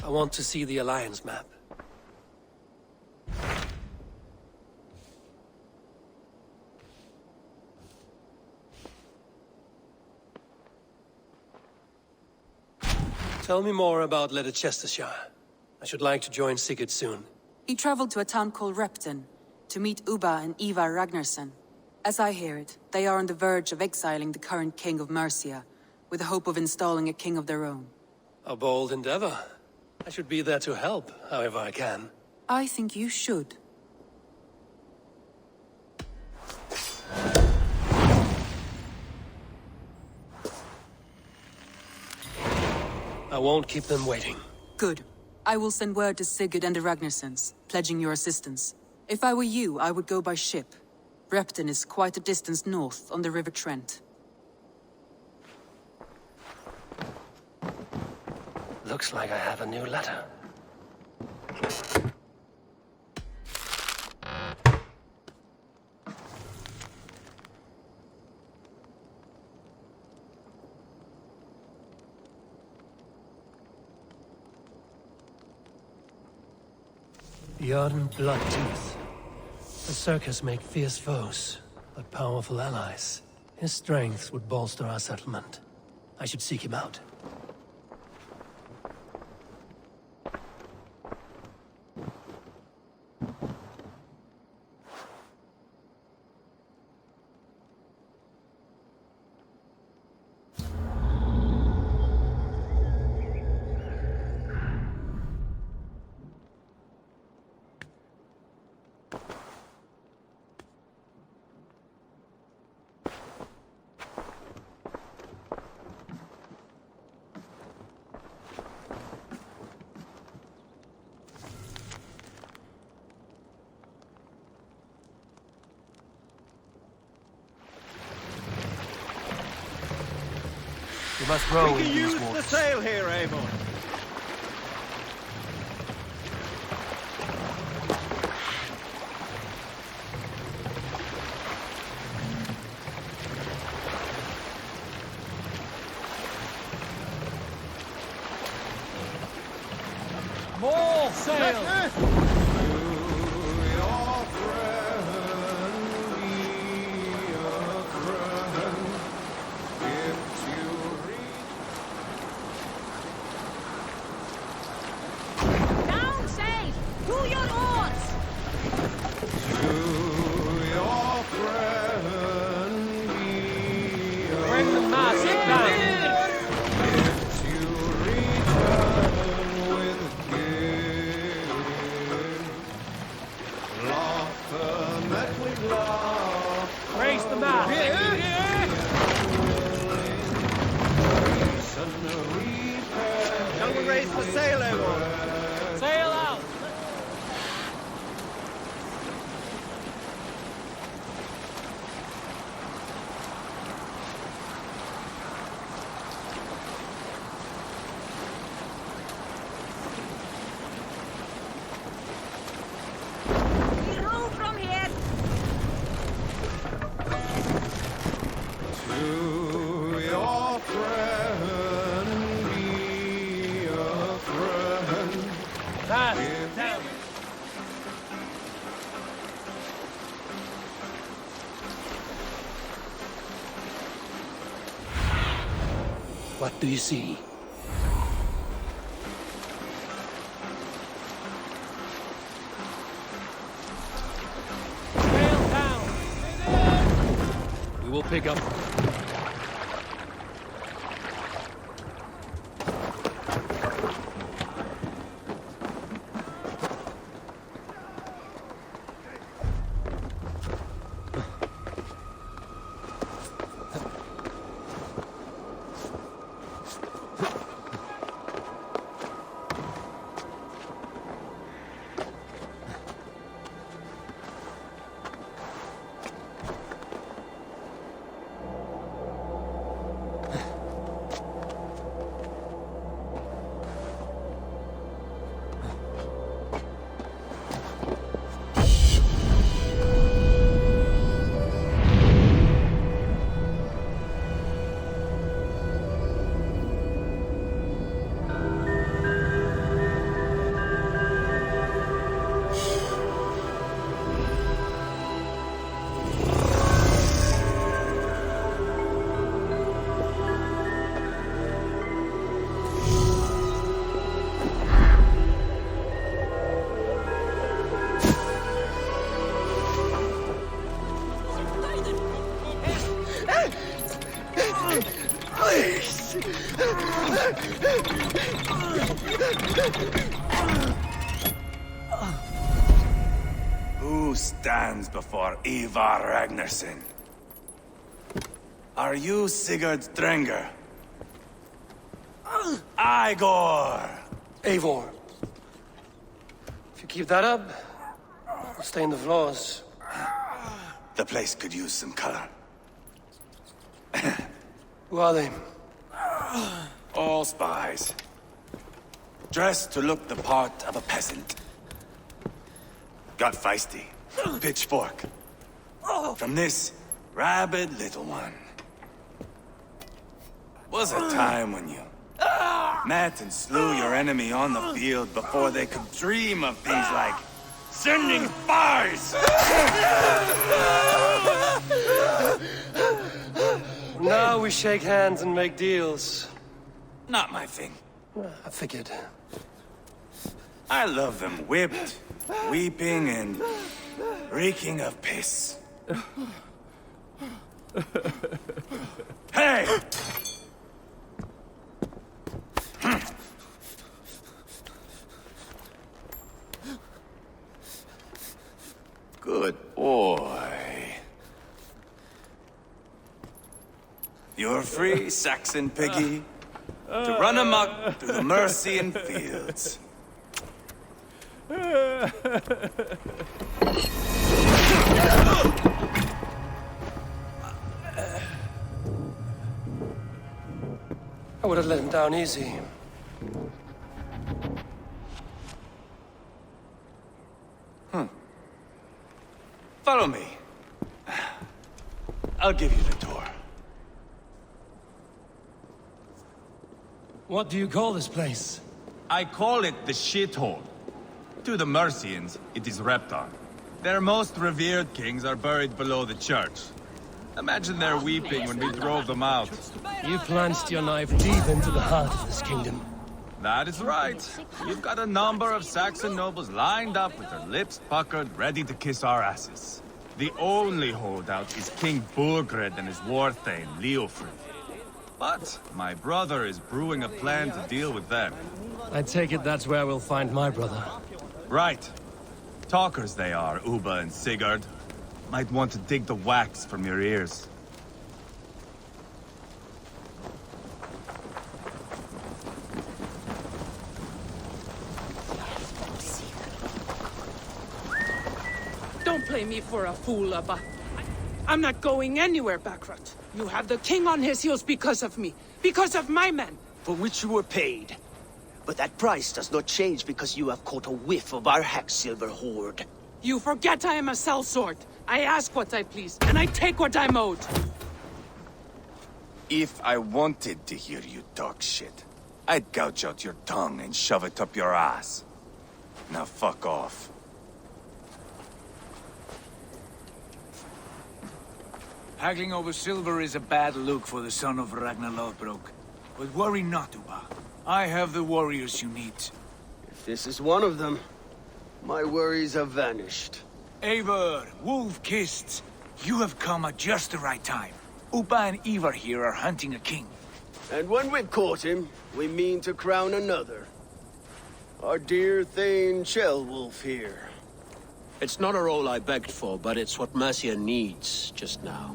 I want to see the Alliance map. Tell me more about Leicestershire. I should like to join Sigurd soon. He traveled to a town called Repton to meet Ubba and Eivor Ragnarsson. As I hear it, they are on the verge of exiling the current king of Mercia, with the hope of installing a king of their own. A bold endeavor. I should be there to help, however I can. I think you should. I won't keep them waiting. Good. I will send word to Sigurd and the Ragnarssons, pledging your assistance. If I were you, I would go by ship. Repton is quite a distance north on the River Trent. Looks like I have a new letter. Bjorn Bloodtooth. The circus make fierce foes, but powerful allies. His strength would bolster our settlement. I should seek him out. We must row in these waters. The sail here, Eivor. More sail! What do you see? Sail down! We will pick up. Who stands before Eivor Ragnarsson? Are you Sigurd Drenger? Igor! Eivor. If you keep that up, it'll stain the floors. The place could use some color. Who are they? All spies. Dressed to look the part of a peasant. Got feisty. Pitchfork. From this rabid little one. Was a time when you met and slew your enemy on the field before they could dream of things like sending spies! Now we shake hands and make deals. Not my thing. I figured. I love them whipped, weeping, and reeking of piss. Hey! Good boy. You're free, Saxon piggy, to run amok through the Mercian fields. I would have let him down easy. Follow me. I'll give you the tour. What do you call this place? I call it the shithole. To the Mercians, it is Reptar. Their most revered kings are buried below the church. Imagine their weeping when we drove them out. You plunged your knife deep into the heart of this kingdom. That is right. We've got a number of Saxon nobles lined up with their lips puckered, ready to kiss our asses. The only holdout is King Burgred and his war-thane, Leofrid. But my brother is brewing a plan to deal with them. I take it that's where we'll find my brother. Right. Talkers they are, Uba and Sigurd. Might want to dig the wax from your ears. Don't play me for a fool, Abba. I'm not going anywhere, Backrot. You have the king on his heels because of me. Because of my men. For which you were paid. But that price does not change because you have caught a whiff of our Hacksilver hoard. You forget I am a sellsword. I ask what I please, and I take what I'm owed. If I wanted to hear you talk shit, I'd gouge out your tongue and shove it up your ass. Now fuck off. Haggling over silver is a bad look for the son of Ragnar Lothbrok. But worry not, Uba. I have the warriors you need. If this is one of them, my worries have vanished. Eivor, wolf-kissed, you have come at just the right time. Uba and Eivor here are hunting a king. And when we've caught him, we mean to crown another. Our dear Thane Ceolwulf here. It's not a role I begged for, but it's what Mercia needs just now.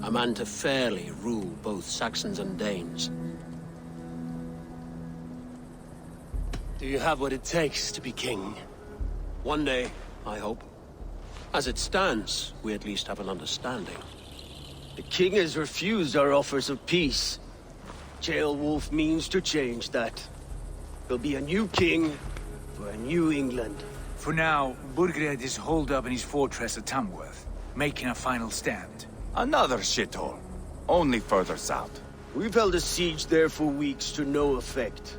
A man to fairly rule both Saxons and Danes. Do you have what it takes to be king? One day, I hope. As it stands, we at least have an understanding. The king has refused our offers of peace. Ceolwulf means to change that. There'll be a new king for a new England. For now, Burgred is holed up in his fortress at Tamworth, making a final stand. Another shithole. Only further south. We've held a siege there for weeks to no effect.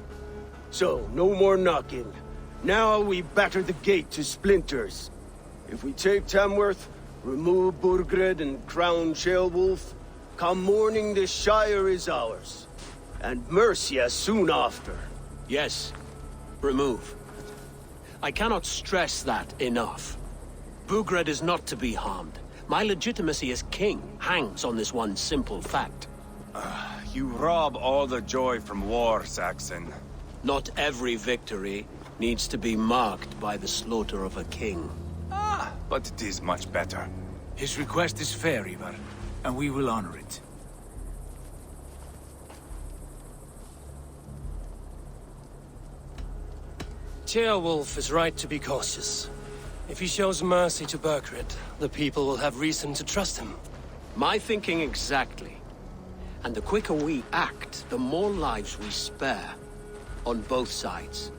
So, no more knocking. Now we batter the gate to splinters. If we take Tamworth, remove Burgred and crown Ceolwulf, come morning the Shire is ours. And Mercia soon after. Yes, remove. I cannot stress that enough. Burgred is not to be harmed. My legitimacy as king hangs on this one simple fact. You rob all the joy from war, Saxon. Not every victory needs to be marked by the slaughter of a king. But it is much better. His request is fair, Eivor, and we will honor it. Ceolwulf is right to be cautious. If he shows mercy to Burgred, the people will have reason to trust him. My thinking exactly. And the quicker we act, the more lives we spare. On both sides.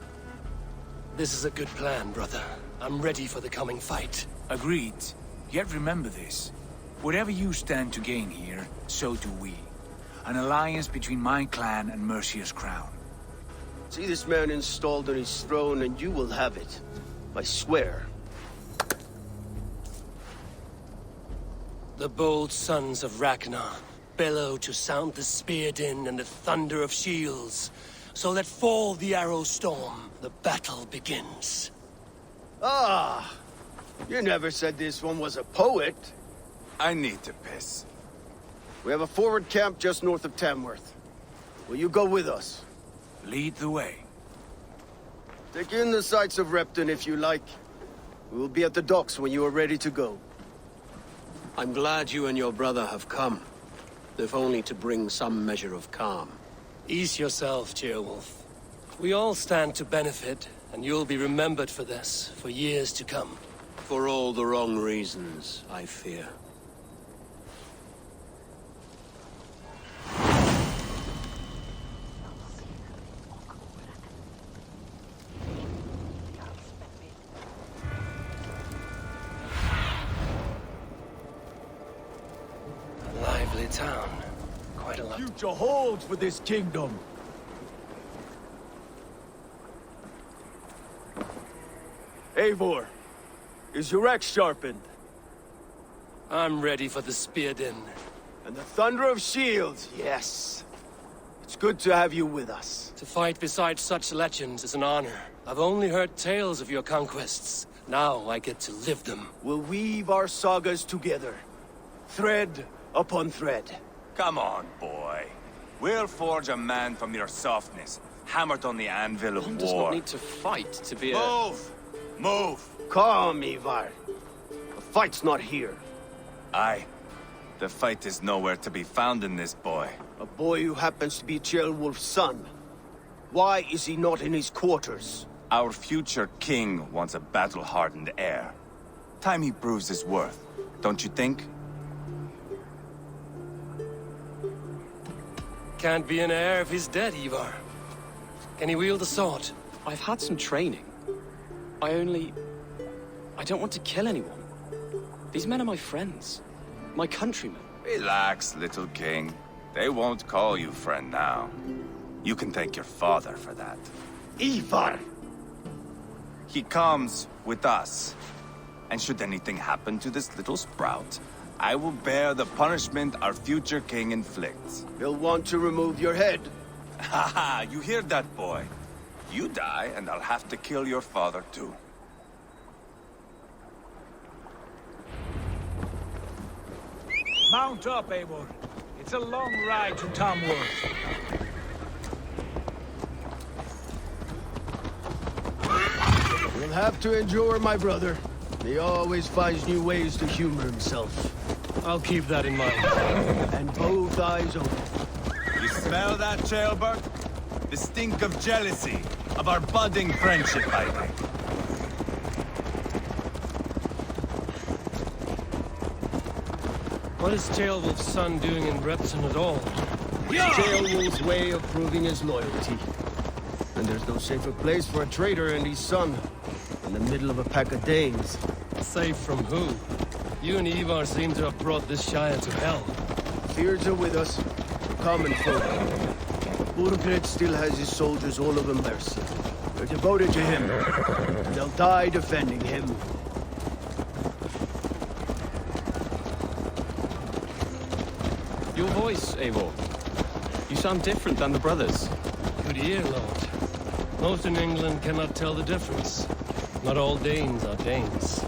This is a good plan, brother. I'm ready for the coming fight. Agreed. Yet remember this. Whatever you stand to gain here, so do we. An alliance between my clan and Mercia's crown. See this man installed on his throne and you will have it. I swear. The bold sons of Ragnar bellow to sound the spear din and the thunder of shields. So let fall the arrow storm. The battle begins. Ah! You never said this one was a poet. I need to piss. We have a forward camp just north of Tamworth. Will you go with us? Lead the way. Take in the sights of Repton if you like. We will be at the docks when you are ready to go. I'm glad you and your brother have come. If only to bring some measure of calm. Ease yourself, Ceolwulf. We all stand to benefit, and you'll be remembered for this, for years to come. For all the wrong reasons, I fear. A lively town. Quite a lot. Future holds for this kingdom. Eivor, is your axe sharpened? I'm ready for the spear din. And the thunder of shields, yes. It's good to have you with us. To fight beside such legends is an honor. I've only heard tales of your conquests. Now I get to live them. We'll weave our sagas together. Thread upon thread. Come on, boy. We'll forge a man from your softness, hammered on the anvil of One war. does not need to fight to be a... Move! Move! Calm, Eivor. The fight's not here. Aye. The fight is nowhere to be found in this boy. A boy who happens to be Ceolwulf's son. Why is he not in his quarters? Our future king wants a battle-hardened heir. Time he proves his worth, don't you think? Can't be an heir if he's dead, Eivor. Can he wield a sword? I've had some training. I don't want to kill anyone. These men are my friends. My countrymen. Relax, little king. They won't call you friend now. You can thank your father for that. Eivor! He comes with us. And should anything happen to this little sprout, I will bear the punishment our future king inflicts. He'll want to remove your head. Haha, you hear that, boy? You die, and I'll have to kill your father, too. Mount up, Eivor. It's a long ride to Tamworth. You'll have to endure, my brother. He always finds new ways to humor himself. I'll keep that in mind. And both eyes open. You smell that, Ceolbert? The stink of jealousy, of our budding friendship, I think. What is Ceolwulf's son doing in Repton at all? It's Ceolwulf's way of proving his loyalty. And there's no safer place for a traitor and his son. In the middle of a pack of Danes. Safe from who? You and Eivor seem to have brought this Shire to hell. Fears are with us. Common folk. Burgred still has his soldiers all over Mercia. They're devoted to him. And they'll die defending him. Your voice, Eivor. You sound different than the brothers. Good ear, Lord. Most in England cannot tell the difference. Not all Danes are Danes.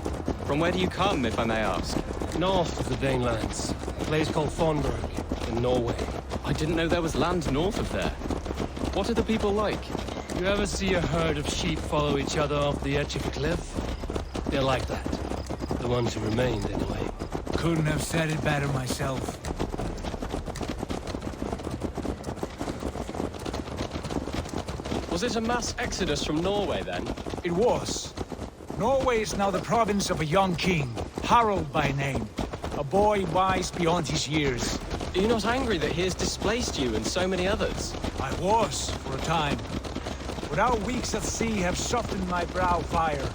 From where do you come, if I may ask? North of the Danelands. A place called Fonberg, in Norway. I didn't know there was land north of there. What are the people like? You ever see a herd of sheep follow each other off the edge of a cliff? They're like that. The ones who remained, anyway. Couldn't have said it better myself. Was it a mass exodus from Norway, then? It was. Norway is now the province of a young king, Harald by name. A boy wise beyond his years. Are you not angry that he has displaced you and so many others? I was, for a time. But our weeks at sea have softened my brow fire.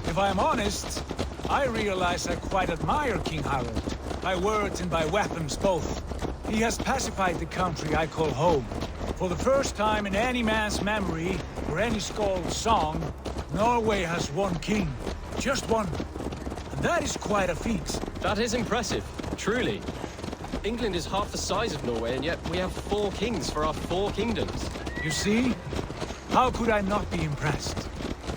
If I am honest, I realize I quite admire King Harald. By words and by weapons both. He has pacified the country I call home. For the first time in any man's memory, or any skald's song, Norway has one king. Just one. And that is quite a feat. That is impressive, truly. England is half the size of Norway, and yet we have 4 kings for our 4 kingdoms. You see? How could I not be impressed?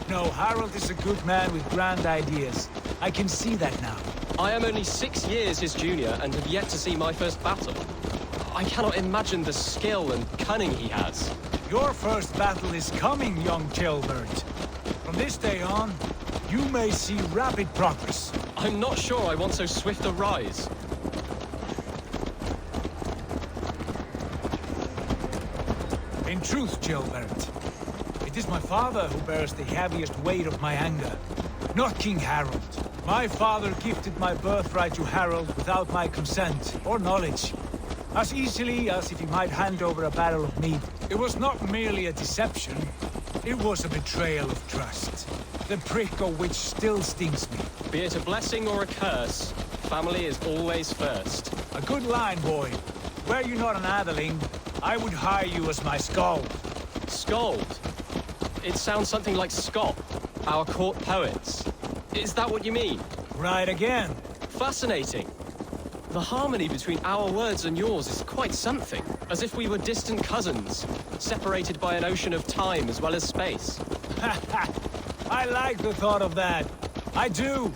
No, Harald is a good man with grand ideas. I can see that now. I am only 6 years his junior and have yet to see my first battle. I cannot imagine the skill and cunning he has. Your first battle is coming, young jailbird. From this day on, you may see rapid progress. I'm not sure I want so swift a rise. In truth, jailbird, it is my father who bears the heaviest weight of my anger, not King Harald. My father gifted my birthright to Harald without my consent or knowledge. As easily as if he might hand over a barrel of meat. It was not merely a deception, it was a betrayal of trust. The prick of which still stings me. Be it a blessing or a curse, family is always first. A good line, boy. Were you not an atheling, I would hire you as my skald. Skald? It sounds something like Scott, our court poets. Is that what you mean? Right again. Fascinating. The harmony between our words and yours is quite something. As if we were distant cousins, separated by an ocean of time as well as space. I like the thought of that. I do.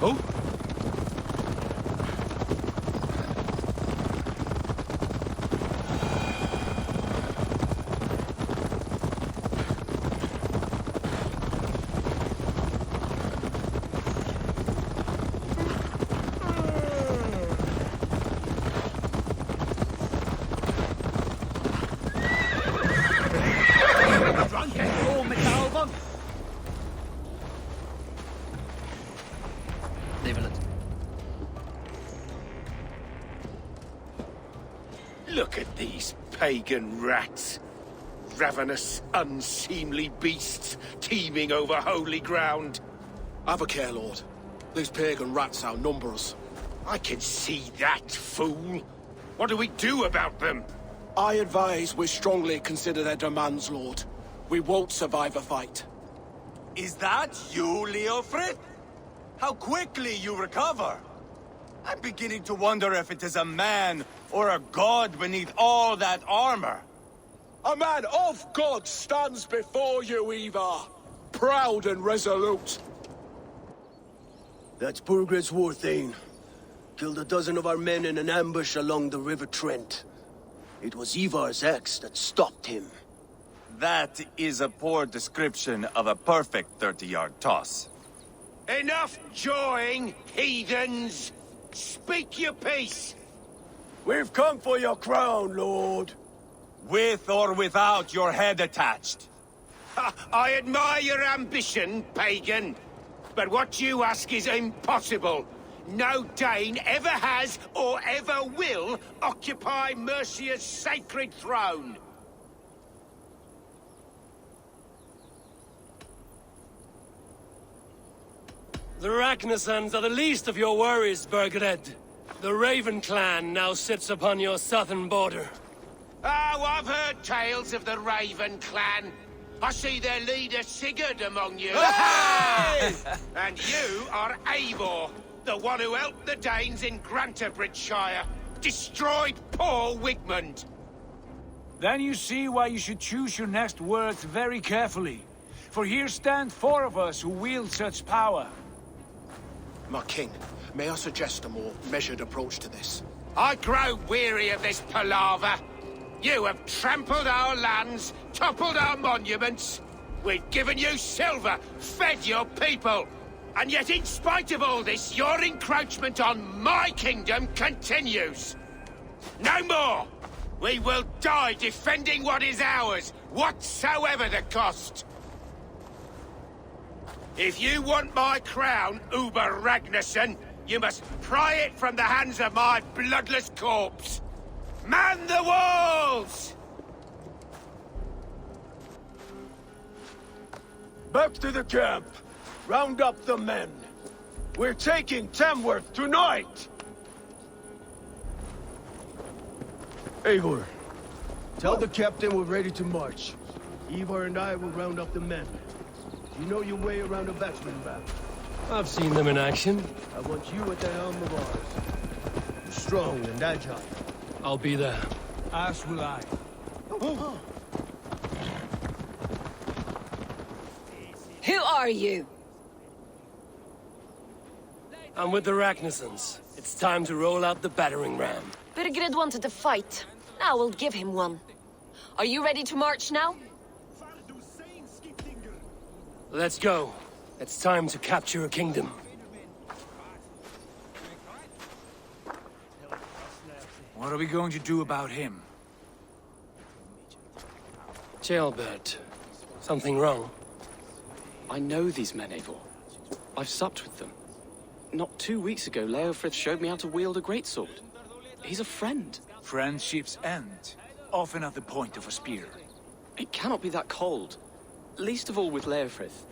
Oh? Look at these pagan rats. Ravenous, unseemly beasts teeming over holy ground. Have a care, Lord. These pagan rats outnumber us. I can see that, fool. What do we do about them? I advise we strongly consider their demands, Lord. We won't survive a fight. Is that you, Leofrid? How quickly you recover! I'm beginning to wonder if it is a man or a god beneath all that armor. A man of God stands before you, Eivor. Proud and resolute. That's Burgred's Warthane. Killed a dozen of our men in an ambush along the River Trent. It was Eivor's axe that stopped him. That is a poor description of a perfect 30-yard toss. Enough jawing, heathens! Speak your piece! We've come for your crown, Lord. With or without your head attached. I admire your ambition, pagan. But what you ask is impossible. no Dane ever has or ever will occupy Mercia's sacred throne. The Ragnarsons are the least of your worries, Burgred. The Raven clan now sits upon your southern border. Oh, I've heard tales of the Raven clan. I see their leader Sigurd among you. Hey! And you are Eivor, the one who helped the Danes in Grantabridgeshire, destroyed poor Wigmund. Then you see why you should choose your next words very carefully. For here stand 4 of us who wield such power. My king, may I suggest a more measured approach to this? I grow weary of this palaver. You have trampled our lands, toppled our monuments. We've given you silver, fed your people. And yet in spite of all this, your encroachment on my kingdom continues. No more! We will die defending what is ours, whatsoever the cost. If you want my crown, Uber Ragnarsson, you must pry it from the hands of my bloodless corpse. Man the walls! Back to the camp. Round up the men. We're taking Tamworth tonight! Eivor, tell the captain we're ready to march. Eivor and I will round up the men. You know your way around a batsman map. I've seen them in action. I want you at the helm of ours. You're strong and agile. I'll be there. As will I. Who are you? I'm with the Ragnarsons. It's time to roll out the battering ram. Burgred wanted to fight. Now we'll give him one. Are you ready to march now? Let's go. It's time to capture a kingdom. What are we going to do about him? Jailbird. Something wrong? I know these men, Eivor. I've supped with them. Not 2 weeks ago, Leofrith showed me how to wield a greatsword. He's a friend. Friendships end, often at the point of a spear. It cannot be that cold. Least of all with Leofrith.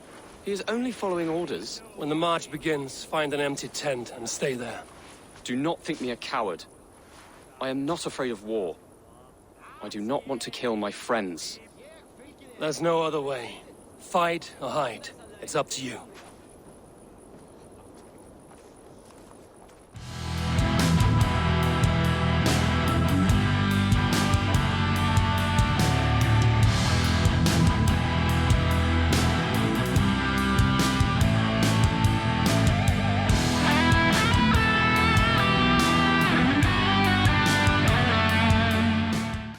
He is only following orders. When the march begins, find an empty tent and stay there. Do not think me a coward. I am not afraid of war. I do not want to kill my friends. There's no other way. Fight or hide. It's up to you.